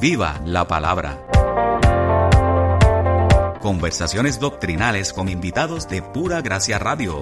Viva la Palabra. Conversaciones doctrinales con invitados de Pura Gracia Radio.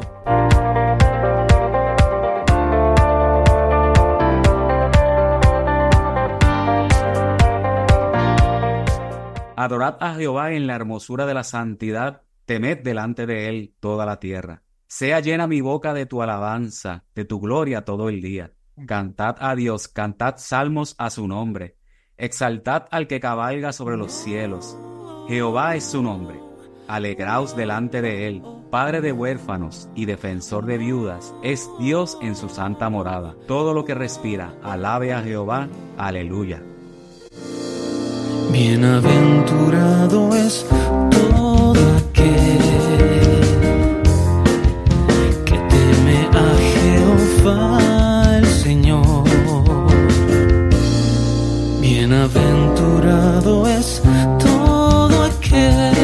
Adorad a Jehová en la hermosura de la santidad, temed delante de él toda la tierra. Sea llena mi boca de tu alabanza, de tu gloria todo el día. Cantad a Dios, cantad salmos a su nombre. Exaltad al que cabalga sobre los cielos. Jehová es su nombre. Alegraos delante de él. Padre de huérfanos y defensor de viudas, es Dios en su santa morada. Todo lo que respira, alabe a Jehová. Aleluya. Bienaventurado es todo aquel que teme a Jehová el Señor. Bienaventurado es todo aquel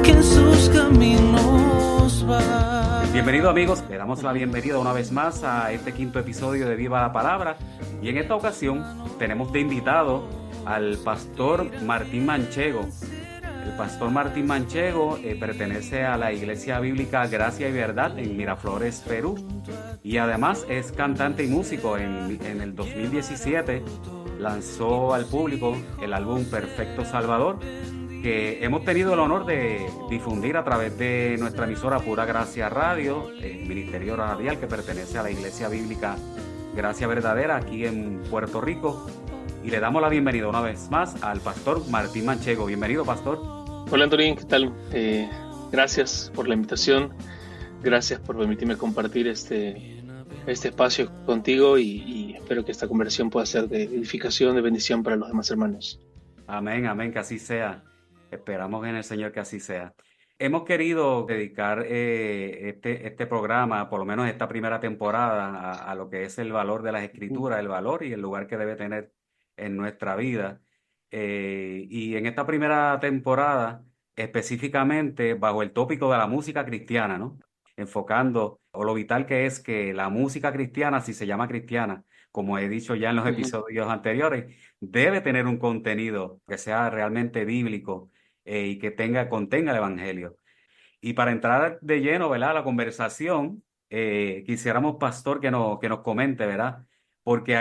que en sus caminos va. Bienvenidos amigos, le damos la bienvenida una vez más a este quinto episodio de Viva la Palabra. Y en esta ocasión tenemos de invitado al pastor Martín Manchego. El pastor Martín Manchego pertenece a la Iglesia Bíblica Gracia y Verdad en Miraflores, Perú. Y además es cantante y músico. En el 2017 lanzó al público el álbum Perfecto Salvador, que hemos tenido el honor de difundir a través de nuestra emisora Pura Gracia Radio, el ministerio radial que pertenece a la Iglesia Bíblica Gracia Verdadera aquí en Puerto Rico. Y le damos la bienvenida una vez más al pastor Martín Manchego. Bienvenido, pastor. Hola, Antonín, ¿qué tal? Gracias por la invitación. Gracias por permitirme compartir este espacio contigo y espero que esta conversación pueda ser de edificación, de bendición para los demás hermanos. Amén, amén, que así sea. Esperamos en el Señor que así sea. Hemos querido dedicar este programa, por lo menos esta primera temporada, a lo que es el valor de las Escrituras, el valor y el lugar que debe tener en nuestra vida. Y en esta primera temporada, específicamente bajo el tópico de la música cristiana, ¿no? Enfocando o lo vital que es que la música cristiana, si se llama cristiana, como he dicho ya en los episodios anteriores, debe tener un contenido que sea realmente bíblico y que contenga el Evangelio. Y para entrar de lleno, ¿verdad?, a la conversación, quisiéramos, pastor, que nos comente, ¿verdad? Porque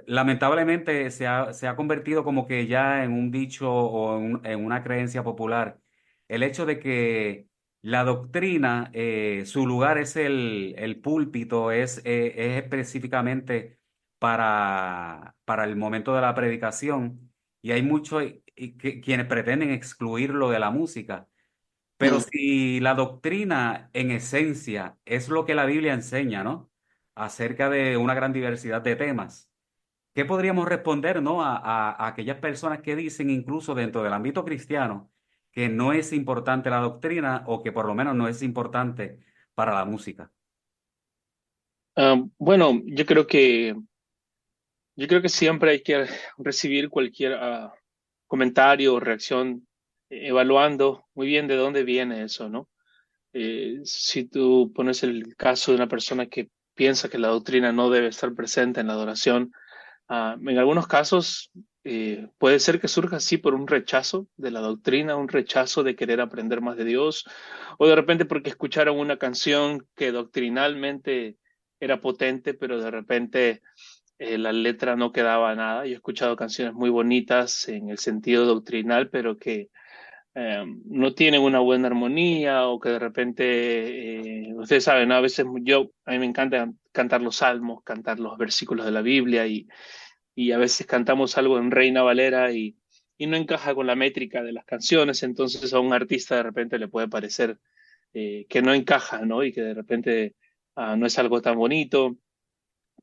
lamentablemente se ha convertido como que ya en un dicho o en una creencia popular el hecho de que la doctrina, su lugar es el púlpito, es específicamente para el momento de la predicación, y hay muchos quienes pretenden excluirlo de la música. Pero si la doctrina en esencia es lo que la Biblia enseña, ¿no?, acerca de una gran diversidad de temas, ¿qué podríamos responder, ¿no?, a aquellas personas que dicen, incluso dentro del ámbito cristiano, que no es importante la doctrina o que por lo menos no es importante para la música? Bueno, yo creo que siempre hay que recibir cualquier comentario o reacción evaluando muy bien de dónde viene eso, ¿no? Si tú pones el caso de una persona que piensa que la doctrina no debe estar presente en la adoración, en algunos casos puede ser que surja así por un rechazo de la doctrina, un rechazo de querer aprender más de Dios, o de repente porque escucharon una canción que doctrinalmente era potente, pero de repente la letra no quedaba nada. Yo he escuchado canciones muy bonitas en el sentido doctrinal, pero que no tienen una buena armonía, o que de repente, ustedes saben, ¿no? A veces a mí me encanta cantar los salmos, cantar los versículos de la Biblia, y a veces cantamos algo en Reina Valera y no encaja con la métrica de las canciones. Entonces a un artista de repente le puede parecer que no encaja, ¿no? Y que de repente no es algo tan bonito,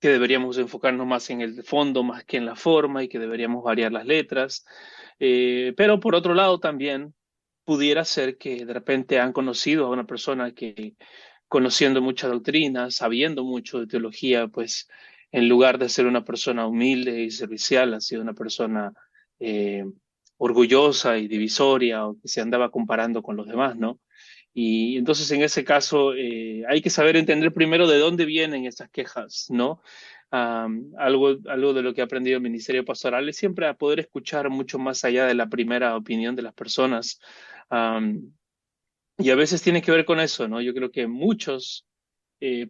que deberíamos enfocarnos más en el fondo más que en la forma, y que deberíamos variar las letras. Pero por otro lado también pudiera ser que de repente han conocido a una persona que, conociendo mucha doctrina, sabiendo mucho de teología, pues en lugar de ser una persona humilde y servicial, ha sido una persona orgullosa y divisoria, o que se andaba comparando con los demás, ¿no? Y entonces en ese caso hay que saber entender primero de dónde vienen esas quejas, ¿no? Algo de lo que he aprendido en el ministerio pastoral es siempre a poder escuchar mucho más allá de la primera opinión de las personas. Am, y a veces tiene que ver con eso, ¿no? Yo creo que muchos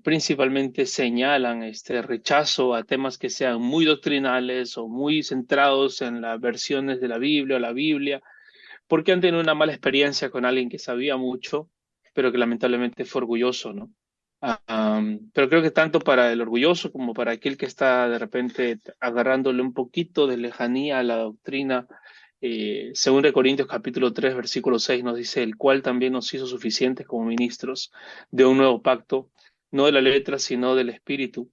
principalmente señalan este rechazo a temas que sean muy doctrinales o muy centrados en las versiones de la Biblia o la Biblia, porque han tenido una mala experiencia con alguien que sabía mucho, pero que lamentablemente fue orgulloso, ¿no? Pero creo que tanto para el orgulloso como para aquel que está de repente agarrándole un poquito de lejanía a la doctrina, según de Corintios capítulo 3 versículo 6 nos dice, el cual también nos hizo suficientes como ministros de un nuevo pacto, no de la letra, sino del espíritu,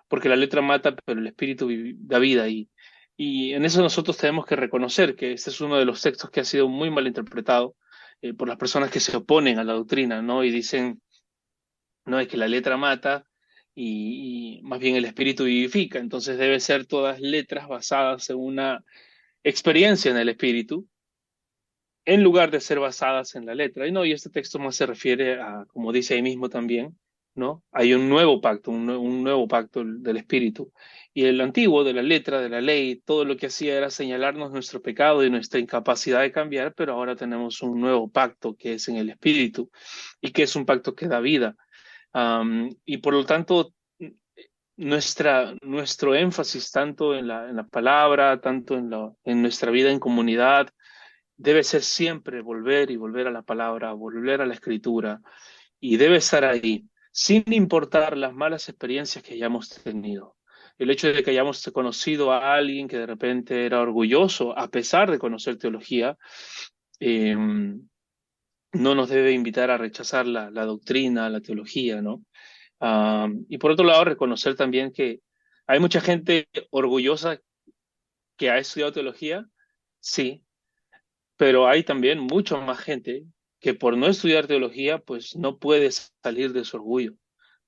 porque la letra mata, pero el espíritu da vida. Y en eso nosotros tenemos que reconocer que este es uno de los textos que ha sido muy mal interpretado por las personas que se oponen a la doctrina, ¿no? Y dicen, no es que la letra mata y más bien el espíritu vivifica, entonces deben ser todas letras basadas en una experiencia en el espíritu, en lugar de ser basadas en la letra. Y no, y este texto más se refiere a, como dice ahí mismo también, ¿no? Hay un nuevo pacto, un nuevo pacto del Espíritu. Y el antiguo, de la letra, de la ley, todo lo que hacía era señalarnos nuestro pecado y nuestra incapacidad de cambiar, pero ahora tenemos un nuevo pacto que es en el Espíritu y que es un pacto que da vida. Y por lo tanto, nuestro énfasis tanto en la palabra, tanto en nuestra vida en comunidad, debe ser siempre volver y volver a la palabra, volver a la escritura, y debe estar ahí, sin importar las malas experiencias que hayamos tenido. El hecho de que hayamos conocido a alguien que de repente era orgulloso, a pesar de conocer teología, eh, no nos debe invitar a rechazar la doctrina, la teología, ¿no? Y por otro lado, reconocer también que hay mucha gente orgullosa que ha estudiado teología, sí, pero hay también mucha más gente que por no estudiar teología, pues no puede salir de su orgullo,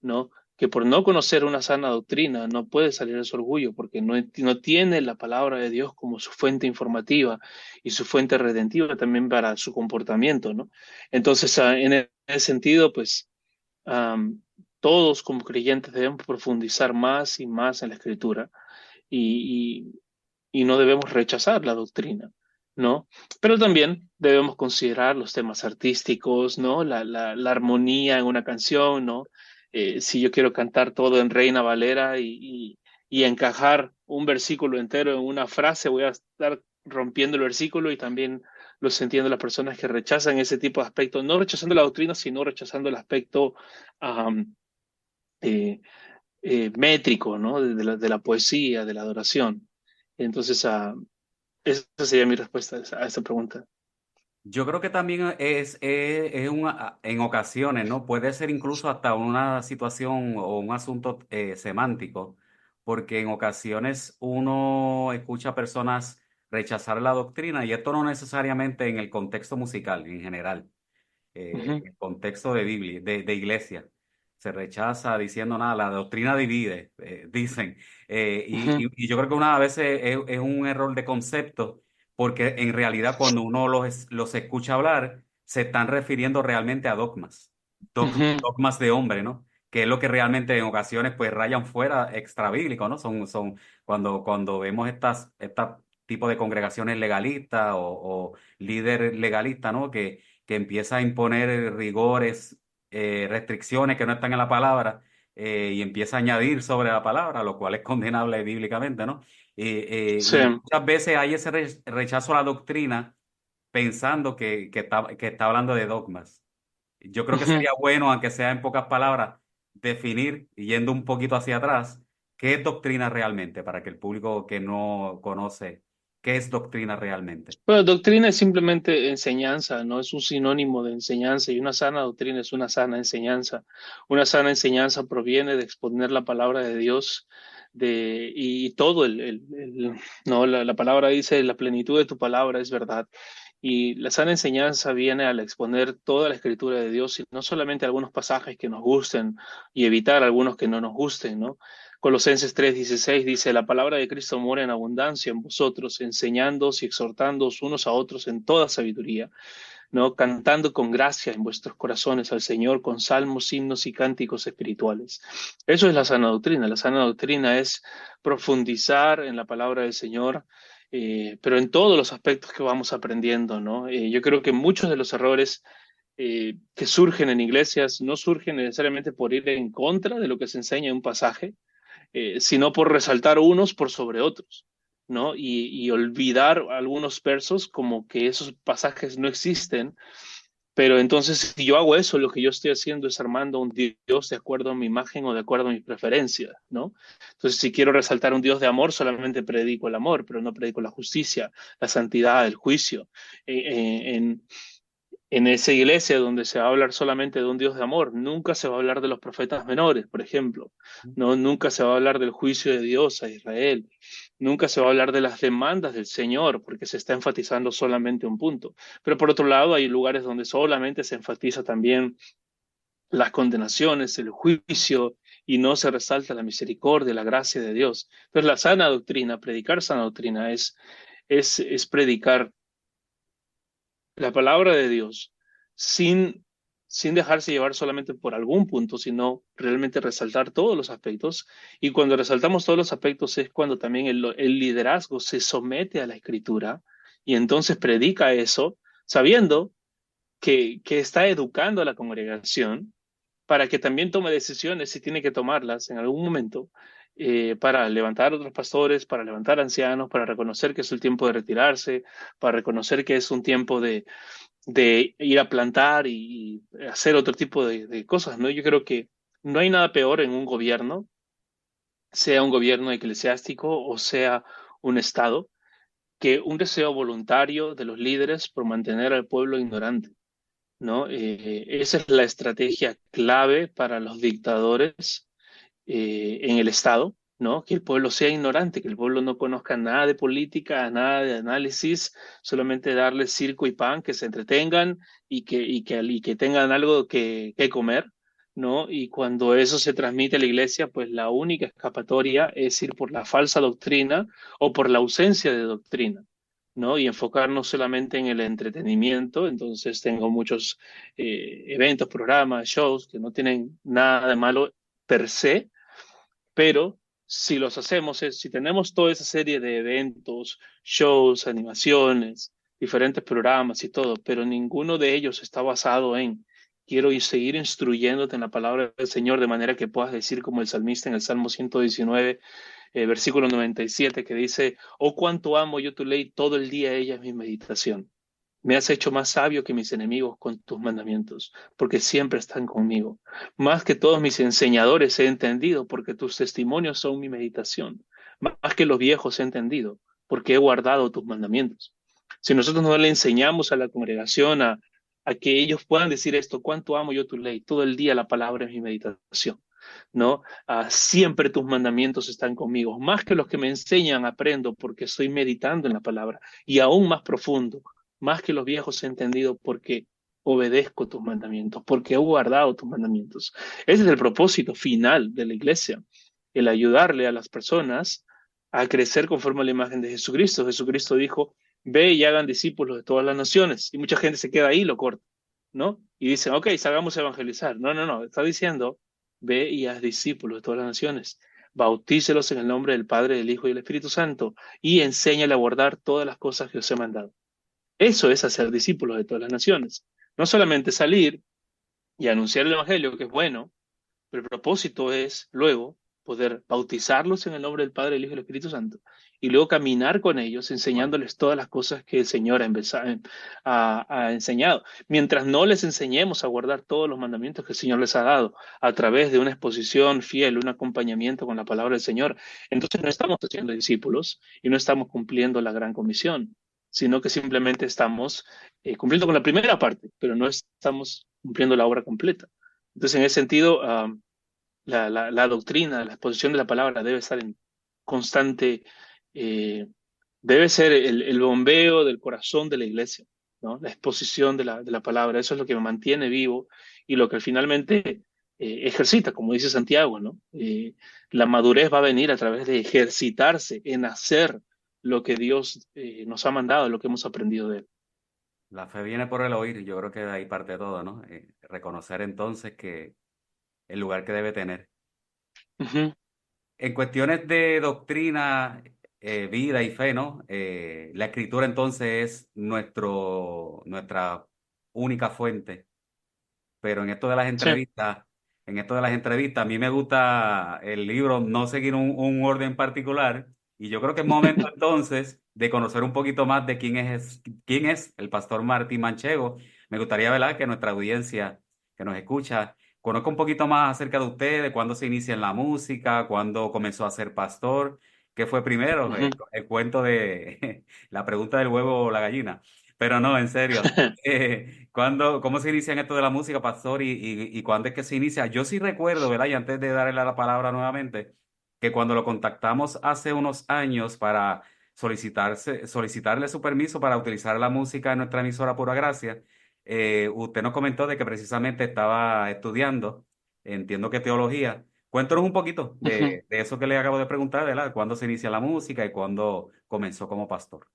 ¿no? Que por no conocer una sana doctrina no puede salir de su orgullo porque no tiene la palabra de Dios como su fuente informativa y su fuente redentiva también para su comportamiento, ¿no? Entonces, en ese sentido, pues am, todos como creyentes debemos profundizar más y más en la escritura y, y no debemos rechazar la doctrina, ¿no? Pero también debemos considerar los temas artísticos, ¿no? La armonía en una canción, ¿no? Si yo quiero cantar todo en Reina Valera y encajar un versículo entero en una frase, voy a estar rompiendo el versículo y también los entiendo las personas que rechazan ese tipo de aspectos, no rechazando la doctrina, sino rechazando el aspecto um, eh, métrico, ¿no? De la poesía, de la adoración. Entonces, esa sería mi respuesta a esa pregunta. Yo creo que también en ocasiones, ¿no? Puede ser incluso hasta una situación o un asunto semántico, porque en ocasiones uno escucha a personas rechazar la doctrina y esto no necesariamente en el contexto musical en general, Ujú, en el contexto de Biblia, de iglesia. Se rechaza diciendo nada, la doctrina divide, dicen. ujú, Y yo creo que una vez es un error de concepto, porque en realidad cuando uno los escucha hablar, se están refiriendo realmente a dogmas, ujú, dogmas de hombre, ¿no? Que es lo que realmente en ocasiones pues rayan fuera extra bíblico, ¿no? Cuando vemos estas tipo de congregaciones legalistas o líder legalista, ¿no? Que empieza a imponer rigores, restricciones que no están en la palabra, y empieza a añadir sobre la palabra, lo cual es condenable bíblicamente, ¿no? sí, Y muchas veces hay ese rechazo a la doctrina pensando que está hablando de dogmas. Yo creo que ujú. sería bueno, aunque sea en pocas palabras, definir, yendo un poquito hacia atrás, qué es doctrina realmente, para que el público que no conoce, qué es doctrina realmente. Bueno, doctrina es simplemente enseñanza, no es un sinónimo de enseñanza y una sana doctrina es una sana enseñanza. Una sana enseñanza proviene de exponer la palabra de Dios y todo no, la palabra dice la plenitud de tu palabra es verdad. Y la sana enseñanza viene al exponer toda la escritura de Dios y no solamente algunos pasajes que nos gusten y evitar algunos que no nos gusten, ¿no? Colosenses 3:16 dice, la palabra de Cristo mora en abundancia en vosotros, enseñándoos y exhortándoos unos a otros en toda sabiduría, ¿no? Cantando con gracia en vuestros corazones al Señor con salmos, himnos y cánticos espirituales. Eso es la sana doctrina. La sana doctrina es profundizar en la palabra del Señor, pero en todos los aspectos que vamos aprendiendo, ¿no? Yo creo que muchos de los errores que surgen en iglesias no surgen necesariamente por ir en contra de lo que se enseña en un pasaje, sino por resaltar unos por sobre otros, ¿no? Y olvidar algunos versos como que esos pasajes no existen, pero entonces si yo hago eso, lo que yo estoy haciendo es armando un Dios de acuerdo a mi imagen o de acuerdo a mis preferencias, ¿no? Entonces si quiero resaltar un Dios de amor, solamente predico el amor, pero no predico la justicia, la santidad, el juicio. En esa iglesia donde se va a hablar solamente de un Dios de amor, nunca se va a hablar de los profetas menores, por ejemplo, no, nunca se va a hablar del juicio de Dios a Israel, nunca se va a hablar de las demandas del Señor, porque se está enfatizando solamente un punto. Pero por otro lado, hay lugares donde solamente se enfatiza también las condenaciones, el juicio, y no se resalta la misericordia, la gracia de Dios. Entonces, la sana doctrina, predicar sana doctrina es predicar la palabra de Dios sin, sin dejarse llevar solamente por algún punto, sino realmente resaltar todos los aspectos. Y cuando resaltamos todos los aspectos es cuando también el liderazgo se somete a la escritura y entonces predica eso, sabiendo que está educando a la congregación para que también tome decisiones si tiene que tomarlas en algún momento, para levantar otros pastores, para levantar ancianos, para reconocer que es el tiempo de retirarse, para reconocer que es un tiempo de ir a plantar y hacer otro tipo de cosas, ¿no? Yo creo que no hay nada peor en un gobierno, sea un gobierno eclesiástico o sea un estado, que un deseo voluntario de los líderes por mantener al pueblo ignorante, ¿no? Esa es la estrategia clave para los dictadores en el Estado, ¿no? Que el pueblo sea ignorante, que el pueblo no conozca nada de política, nada de análisis, solamente darles circo y pan, que se entretengan y que tengan algo que comer, ¿no? Y cuando eso se transmite a la iglesia, pues la única escapatoria es ir por la falsa doctrina o por la ausencia de doctrina, ¿no? Y enfocarnos solamente en el entretenimiento. Entonces tengo muchos eventos, programas, shows que no tienen nada de malo per se, pero si los hacemos, si tenemos toda esa serie de eventos, shows, animaciones, diferentes programas y todo, pero ninguno de ellos está basado en quiero seguir instruyéndote en la palabra del Señor de manera que puedas decir como el salmista en el Salmo 119, versículo 97, que dice, oh cuánto amo yo tu ley, todo el día ella es mi meditación. Me has hecho más sabio que mis enemigos con tus mandamientos, porque siempre están conmigo. Más que todos mis enseñadores he entendido, porque tus testimonios son mi meditación. Más que los viejos he entendido, porque he guardado tus mandamientos. Si nosotros no le enseñamos a la congregación a que ellos puedan decir esto, cuánto amo yo tu ley, todo el día la palabra es mi meditación, ¿no? Siempre tus mandamientos están conmigo. Más que los que me enseñan, aprendo, porque estoy meditando en la palabra. Y aún más profundo, más que los viejos he entendido porque obedezco tus mandamientos, porque he guardado tus mandamientos. Ese es el propósito final de la iglesia, el ayudarle a las personas a crecer conforme a la imagen de Jesucristo. Jesucristo dijo, ve y hagan discípulos de todas las naciones. Y mucha gente se queda ahí y lo corta, ¿no? Y dicen, ok, salgamos a evangelizar. No, no, no, está diciendo, ve y haz discípulos de todas las naciones. Bautícelos en el nombre del Padre, del Hijo y del Espíritu Santo y enséñale a guardar todas las cosas que os he mandado. Eso es hacer discípulos de todas las naciones. No solamente salir y anunciar el Evangelio, que es bueno, pero el propósito es luego poder bautizarlos en el nombre del Padre, del Hijo y del Espíritu Santo y luego caminar con ellos enseñándoles todas las cosas que el Señor ha enseñado. Mientras no les enseñemos a guardar todos los mandamientos que el Señor les ha dado a través de una exposición fiel, un acompañamiento con la palabra del Señor, entonces no estamos haciendo discípulos y no estamos cumpliendo la gran comisión, sino que simplemente estamos cumpliendo con la primera parte, pero no estamos cumpliendo la obra completa. Entonces, en ese sentido, la doctrina, la exposición de la palabra debe estar en constante, debe ser el bombeo del corazón de la iglesia. ¿no? La exposición de la palabra, eso es lo que me mantiene vivo y lo que finalmente ejercita, como dice Santiago, ¿no? La madurez va a venir a través de ejercitarse en hacer lo que Dios nos ha mandado, lo que hemos aprendido de Él. La fe viene por el oír, y yo creo que de ahí parte todo, ¿no? Reconocer entonces que el lugar que debe tener. Ujú. En cuestiones de doctrina, vida y fe, ¿no? La escritura entonces es nuestra única fuente. Pero Sí. en esto de las entrevistas, a mí me gusta el libro no seguir un orden particular. Y yo creo que es momento entonces de conocer un poquito más de quién es el pastor Martín Manchego. Me gustaría, ¿verdad?, que nuestra audiencia que nos escucha conozca un poquito más acerca de usted, de cuándo se inicia en la música, cuándo comenzó a ser pastor, qué fue primero, Ujú. el cuento de la pregunta del huevo o la gallina. Pero no, en serio. ¿Cómo se inicia en esto de la música, pastor? Y cuándo es que se inicia? Yo sí recuerdo, ¿verdad? Y antes de darle la palabra nuevamente, que cuando lo contactamos hace unos años para solicitarle su permiso para utilizar la música en nuestra emisora Pura Gracia, usted nos comentó de que precisamente estaba estudiando, entiendo que teología. Cuéntanos un poquito Ujú. de eso que le acabo de preguntar, ¿verdad? ¿Cuándo se inicia la música y cuándo comenzó como pastor?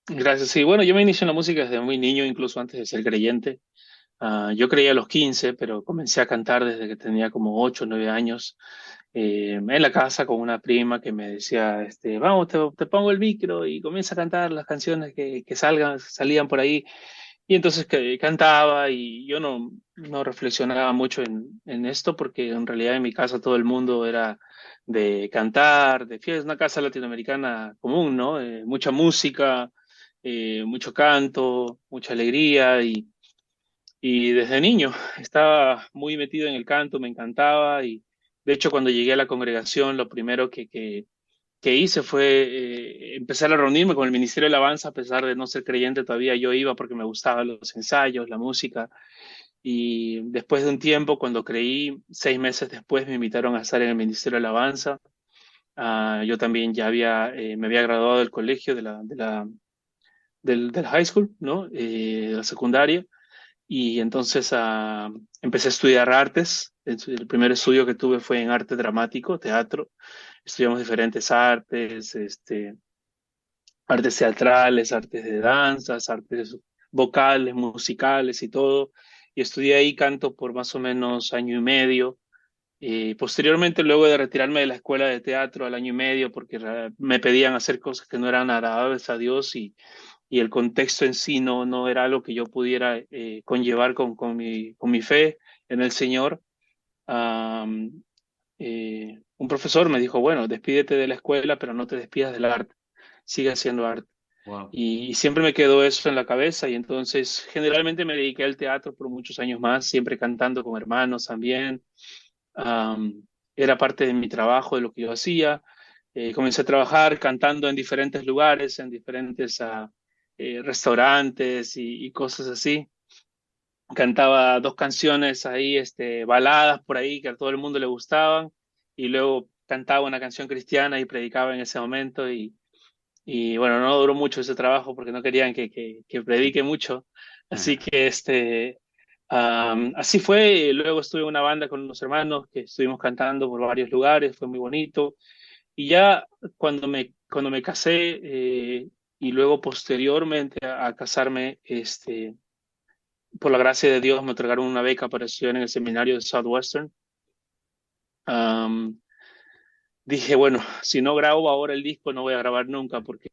Gracias. Sí, bueno, yo me inicio en la música desde muy niño, incluso antes de ser creyente. Yo creía a los 15, pero comencé a cantar desde que tenía como 8 o 9 años, en la casa con una prima que me decía, vamos, te pongo el micro y comienza a cantar las canciones que salían por ahí. Y entonces que cantaba y yo no reflexionaba mucho en esto porque en realidad en mi casa todo el mundo era de cantar, de fiesta, una casa latinoamericana común, ¿no? Mucha música, mucho canto, mucha alegría y desde niño estaba muy metido en el canto, me encantaba y de hecho cuando llegué a la congregación lo primero que hice fue empezar a reunirme con el Ministerio de Alabanza, a pesar de no ser creyente todavía, yo iba porque me gustaban los ensayos, la música. Y después de un tiempo, cuando creí, 6 meses después me invitaron a estar en el Ministerio de Alabanza. Yo también ya me había graduado del colegio, del high school, ¿no? De la secundaria. Y entonces empecé a estudiar artes. El primer estudio que tuve fue en arte dramático, teatro. Estudiamos diferentes artes, artes teatrales, artes de danzas, artes vocales, musicales y todo. Y estudié ahí canto por más o menos año y medio. Posteriormente, luego de retirarme de la escuela de teatro al año y medio, porque me pedían hacer cosas que no eran agradables a Dios y el contexto en sí no era algo que yo pudiera conllevar con mi fe en el Señor. am, un profesor me dijo, bueno, despídete de la escuela, pero no te despidas del arte, sigue haciendo arte. Wow. Y siempre me quedó eso en la cabeza y entonces generalmente me dediqué al teatro por muchos años más, siempre cantando con hermanos también. Am, Era parte de mi trabajo, de lo que yo hacía. Comencé a trabajar cantando en diferentes lugares, en diferentes restaurantes y cosas así. Cantaba dos canciones ahí, baladas por ahí que a todo el mundo le gustaban y luego cantaba una canción cristiana y predicaba en ese momento y bueno, no duró mucho ese trabajo porque no querían que predique mucho. Así que así fue. Luego estuve en una banda con unos hermanos que estuvimos cantando por varios lugares, fue muy bonito. Y ya cuando me casé y luego posteriormente a casarme, por la gracia de Dios me otorgaron una beca para estudiar en el seminario de Southwestern. Am, Dije, bueno, si no grabo ahora el disco, no voy a grabar nunca porque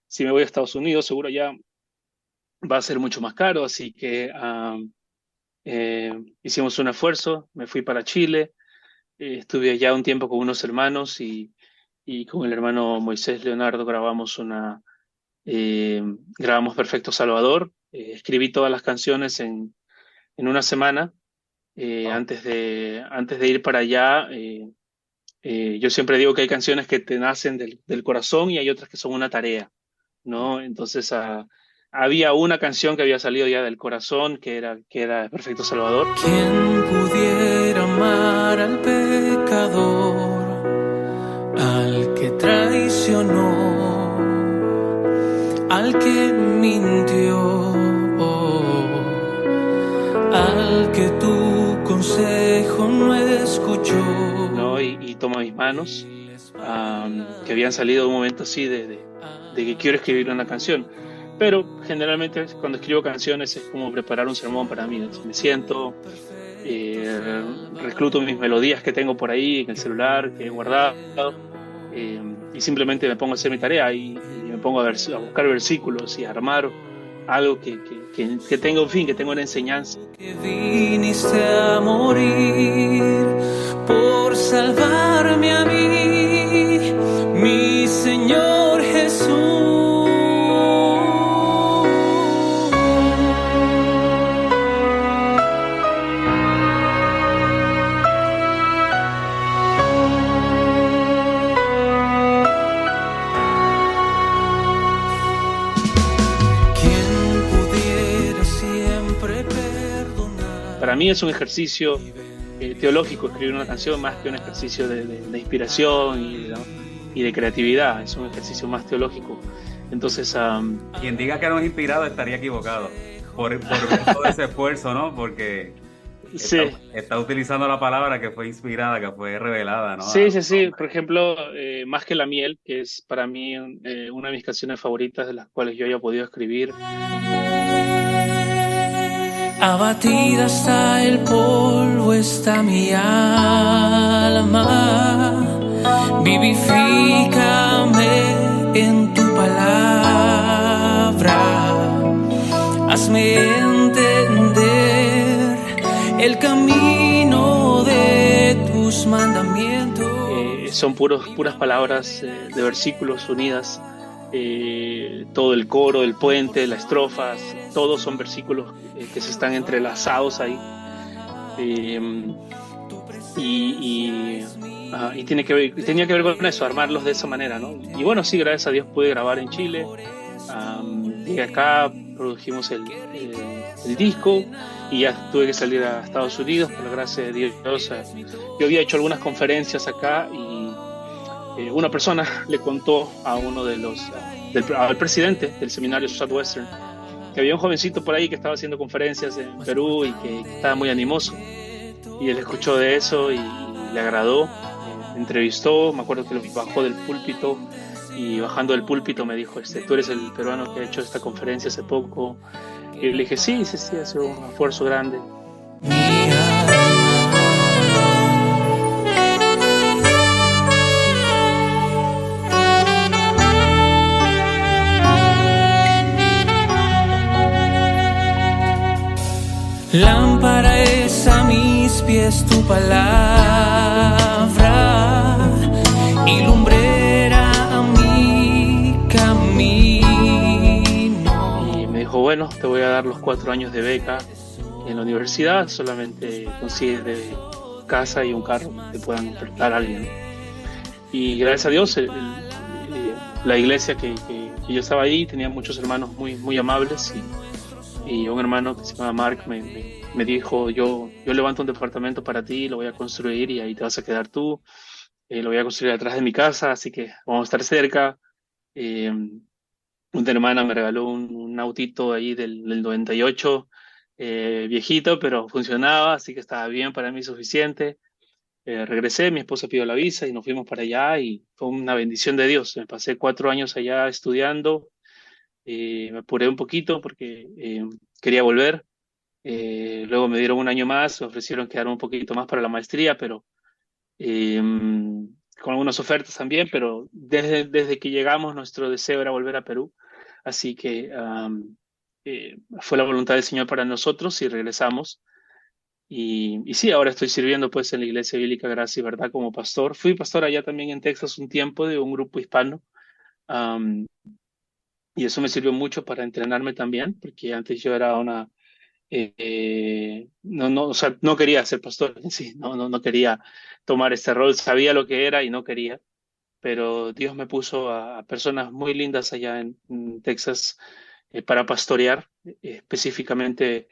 si me voy a Estados Unidos, seguro ya va a ser mucho más caro. Así que hicimos un esfuerzo, me fui para Chile, estuve allá un tiempo con unos hermanos y con el hermano Moisés Leonardo eh, grabamos Perfecto Salvador. Escribí todas las canciones en una semana. Wow. Antes de ir para allá, yo siempre digo que hay canciones que te nacen del corazón y hay otras que son una tarea, ¿no? Entonces, había una canción que había salido ya del corazón, que era Perfecto Salvador. ¿Quién pudiera amar al pecador, al que traicionó, al que mintió? ¿no? Y toma mis manos, que habían salido de un momento así de que quiero escribir una canción. Pero generalmente cuando escribo canciones es como preparar un sermón para mí. Entonces me siento, recluto mis melodías que tengo por ahí en el celular, que he guardado, y simplemente me pongo a hacer mi tarea y me pongo a buscar versículos y a armar algo que tenga un fin, que tenga una enseñanza. Que viniste a morir por salvarme a mí, mi Señor Jesús. Para mí es un ejercicio teológico escribir una canción más que un ejercicio de inspiración y de creatividad. Es un ejercicio más teológico. Entonces, quien diga que no es inspirado estaría equivocado por ver todo ese esfuerzo, ¿no? Porque sí. Está utilizando la palabra que fue inspirada, que fue revelada, ¿no? Sí. Por ejemplo, Más que la miel, que es para mí una de mis canciones favoritas de las cuales yo haya podido escribir. Abatida hasta el polvo está mi alma, vivifícame en tu palabra, hazme entender el camino de tus mandamientos. Son puras palabras de versículos unidas. Todo el coro, el puente, las estrofas, todos son versículos que se están entrelazados ahí, y tenía que ver con eso, armarlos de esa manera, ¿no? Y bueno, sí, gracias a Dios pude grabar en Chile, llegué acá, produjimos el disco y ya tuve que salir a Estados Unidos, por la gracia de Dios. Yo había hecho algunas conferencias acá y una persona le contó a uno de al presidente del seminario Southwestern que había un jovencito por ahí que estaba haciendo conferencias en Perú y que estaba muy animoso, y él escuchó de eso y le agradó, entrevistó, me acuerdo que lo bajó del púlpito y bajando del púlpito me dijo, tú eres el peruano que ha hecho esta conferencia hace poco, y le dije sí, ha sido un esfuerzo grande. Lámpara es a mis pies tu palabra y lumbrera a mi camino. Y me dijo, bueno, te voy a dar los 4 años de beca en la universidad, solamente consigues de casa y un carro que puedan prestar a alguien. Y gracias a Dios, la iglesia que yo estaba ahí tenía muchos hermanos muy amables, y un hermano que se llama Mark me dijo, yo levanto un departamento para ti, lo voy a construir y ahí te vas a quedar tú, lo voy a construir atrás de mi casa, así que vamos a estar cerca. Una hermana me regaló un autito ahí del 98, viejito, pero funcionaba, así que estaba bien, para mí suficiente. Regresé, mi esposa pidió la visa y nos fuimos para allá y fue una bendición de Dios. Me pasé 4 años allá estudiando. Me apuré un poquito porque quería volver. Luego me dieron un año más, me ofrecieron quedarme un poquito más para la maestría, pero con algunas ofertas también, pero desde que llegamos nuestro deseo era volver a Perú. Así que fue la voluntad del Señor para nosotros y regresamos. Y sí, ahora estoy sirviendo pues en la Iglesia Bíblica Gracia y Verdad como pastor. Fui pastor allá también en Texas un tiempo de un grupo hispano. Y eso me sirvió mucho para entrenarme también, porque antes yo era o sea, no quería ser pastor en sí, no quería tomar este rol, sabía lo que era y no quería, pero Dios me puso a personas muy lindas allá en Texas para pastorear, específicamente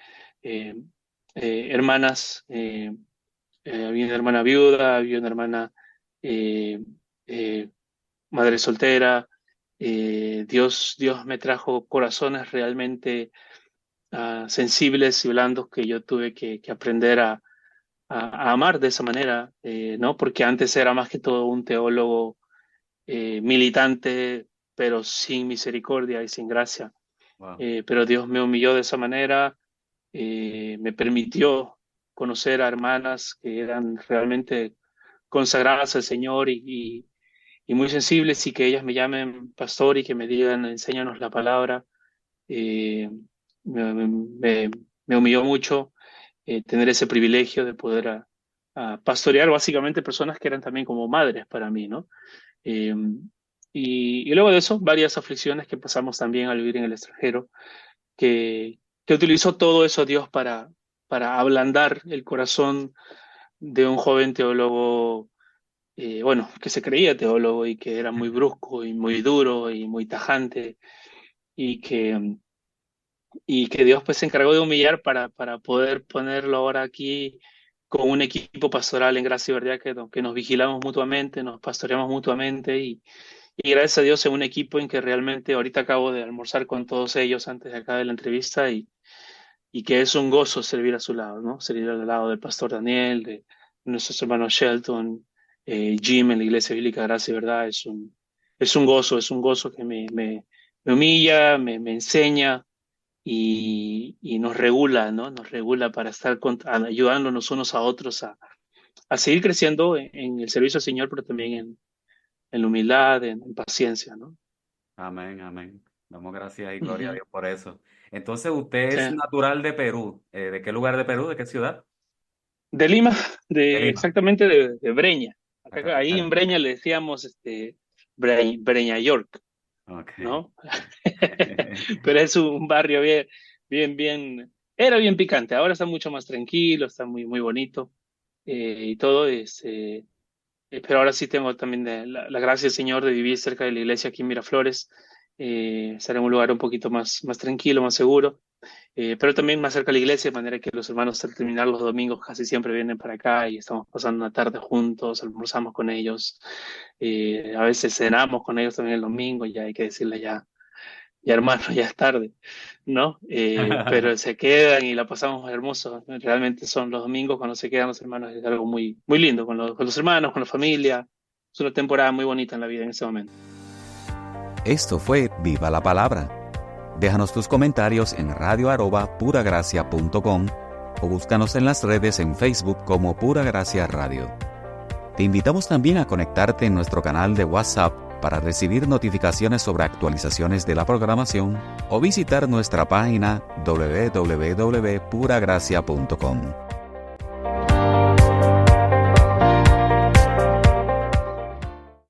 hermanas, había una hermana viuda, había una hermana eh, madre soltera. Dios me trajo corazones realmente sensibles y blandos que yo tuve que aprender a amar de esa manera, ¿no? Porque antes era más que todo un teólogo militante, pero sin misericordia y sin gracia. Wow. Pero Dios me humilló de esa manera, me permitió conocer a hermanas que eran realmente consagradas al Señor y muy sensibles, y que ellas me llamen pastor y que me digan, enséñanos la palabra. Eh, me, me humilló mucho tener ese privilegio de poder a pastorear básicamente personas que eran también como madres para mí, ¿no? Eh, y luego de eso, varias aflicciones que pasamos también al vivir en el extranjero, que utilizó todo eso Dios para ablandar el corazón de un joven teólogo, bueno, que se creía teólogo y que era muy brusco y muy duro y muy tajante, y que Dios pues se encargó de humillar para poder ponerlo ahora aquí con un equipo pastoral en gracia y verdad, que nos vigilamos mutuamente, nos pastoreamos mutuamente, y gracias a Dios en un equipo en que realmente ahorita acabo de almorzar con todos ellos antes de acá de la entrevista, y que es un gozo servir a su lado, ¿no? Servir al lado del pastor Daniel, de nuestros hermanos Shelton, Jim en la Iglesia Bíblica Gracia y Verdad. Es un gozo que me humilla, me enseña y nos regula, ¿no? Nos regula para estar ayudándonos unos a otros a seguir creciendo en el servicio al Señor, pero también en la humildad, en paciencia, ¿no? Amén, amén. Damos gracias y gloria a Ujú. Dios por eso. Entonces, usted Sí. es natural de Perú. ¿De qué lugar de Perú? ¿De qué ciudad? De Lima, De Lima, exactamente de Breña. la Ahí en capital. Breña le decíamos Breña York, Ok. ¿no? Pero es un barrio bien, era bien picante. Ahora está mucho más tranquilo, está muy bonito, y todo pero ahora sí tengo también la gracia del Señor de vivir cerca de la iglesia aquí en Miraflores, estar en un lugar un poquito más tranquilo, más seguro, pero también más cerca de la iglesia, de manera que los hermanos al terminar los domingos casi siempre vienen para acá y estamos pasando una tarde juntos, almorzamos con ellos, a veces cenamos con ellos también el domingo, ya hay que decirle ya hermano, ya es tarde, ¿no? Pero se quedan y la pasamos hermoso. Realmente son los domingos cuando se quedan los hermanos, es algo muy lindo con los hermanos, con la familia. Es una temporada muy bonita en la vida en ese momento. Esto fue Viva la Palabra. Déjanos tus comentarios en radio@puragracia.com o búscanos en las redes en Facebook como Pura Gracia Radio. Te invitamos también a conectarte en nuestro canal de WhatsApp para recibir notificaciones sobre actualizaciones de la programación o visitar nuestra página www.puragracia.com.